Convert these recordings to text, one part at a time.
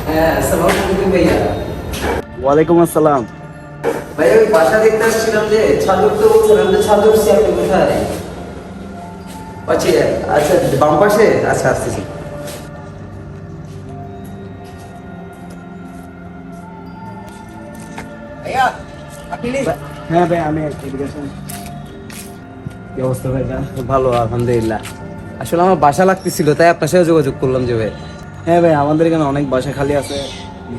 হ্যাঁ, আসসালামু আলাইকুম ভাইয়া। ওয়ালাইকুম আসসালাম। ভাইয়া ওই বাসা দেখতে আসছিলাম যে ছাদর তো বলছিলাম যে ছাদর সে আপনি কোথায়? আচ্ছা আচ্ছা, বাম পাশে আচ্ছা আসতেছি। ভাইয়া আপনি হ্যাঁ ভাই, আমি এডুকেশন। কি অবস্থা ভাই? ভালো আলহামদুলিল্লাহ। আসলে আমার বাসা লাগতেছিল তাই আপনার সাথে যোগাযোগ করলাম যে ভাই। হ্যাঁ ভাই, আমাদের এখানে অনেক বাসা খালি আছে,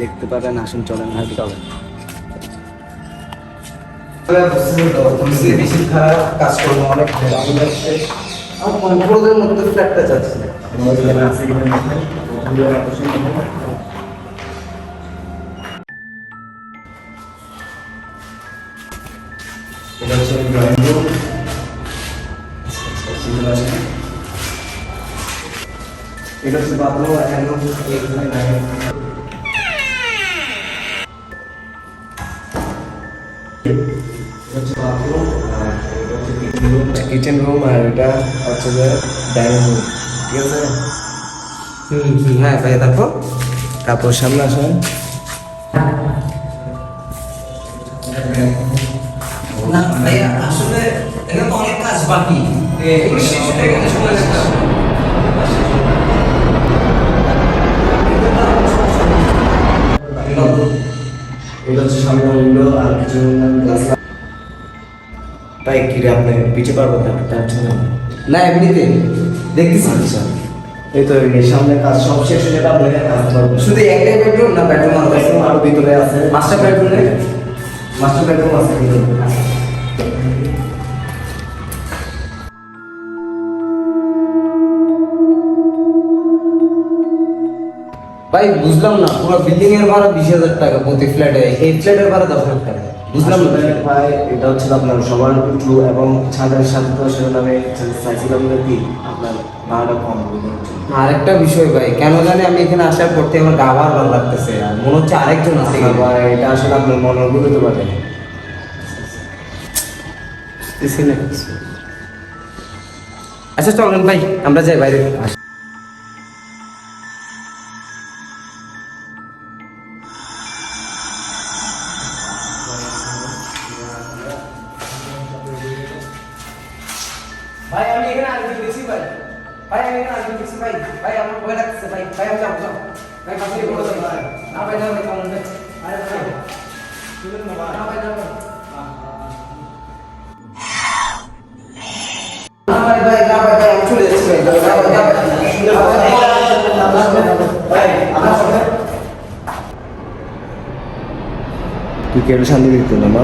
দেখতে পারেন, আসুন চলেন হাঁটি চলেন। বেশি খারাপ কাজ করবো অনেক আমার কন্ট্রোলের মধ্যে ফ্ল্যাটটা চাচ্ছি। এটা হচ্ছে ড্রয়িং রুম। এটা হচ্ছে বাথরুম। কিচেন রুম আর এটা হচ্ছে যে ডাইনিং রুম। ঠিক আছে? হ্যাঁ ভাই, তারপর সামনে আসেন। না ভাইয়া, আসলে এখানে তো অনেক কাজ বাকি। এগুলো শেষ হতে গেলে সময় লাগবে। এটা হচ্ছে সামনে উইন্ডো আর কিছু তাই কি রে, আপনি পিছিয়ে পারবেন না? না এমনিতে দেখতেছি। আচ্ছা, এই তো এই সামনে কাজ সব শেষ হয়ে যাবে, আপনি কাজ করবেন। শুধু একটাই বেডরুম না বেডরুম আর বেডরুম আরো ভিতরে আছে? মাস্টার বেডরুম নেই? মাস্টার বেডরুম আছে ভিতরে। ভাই বুঝলাম না, পুরো বিল্ডিং এর ভাড়া 20,000 টাকা প্রতি ফ্ল্যাটে, এই ফ্ল্যাটের ভাড়া 10,000 টাকা। বুঝলাম না ভাই, এটা হচ্ছে আপনার সবার টু এবং ছাদের সাথে তো সেজন্য আমি চাইছিলাম যে কি আপনার ভাড়াটা কম হবে। আর একটা বিষয় ভাই, কেন জানি আমি এখানে আসার পর থেকে আমার গা ভালো লাগতেছে, আর মনে হচ্ছে আরেকজন আছে এখানে। ভাই, এটা আসলে আপনার মনের ভুল হতে পারে। আচ্ছা চলেন ভাই, আমরা যাই বাইরে। ভাই আমি এখানে আগে গেছি ভাই। ভাই আমি এখানে আগে গেছি ভাই। ভাই আমার ভয় লাগতেছে ভাই। ভাই আমি যাবো যাবো। ভাই পাশে গিয়ে বলে ভাই। না ভাই না ভাই, চলেন ভাই। আরে ভাই চলেন না ভাই। না ভাই না ভাই। না ভাই ভাই না ভাই ভাই, আমি চলে যাচ্ছি ভাই। না ভাই না ভাই। আমার সাথে তুই কেন শান্তি দিতে না?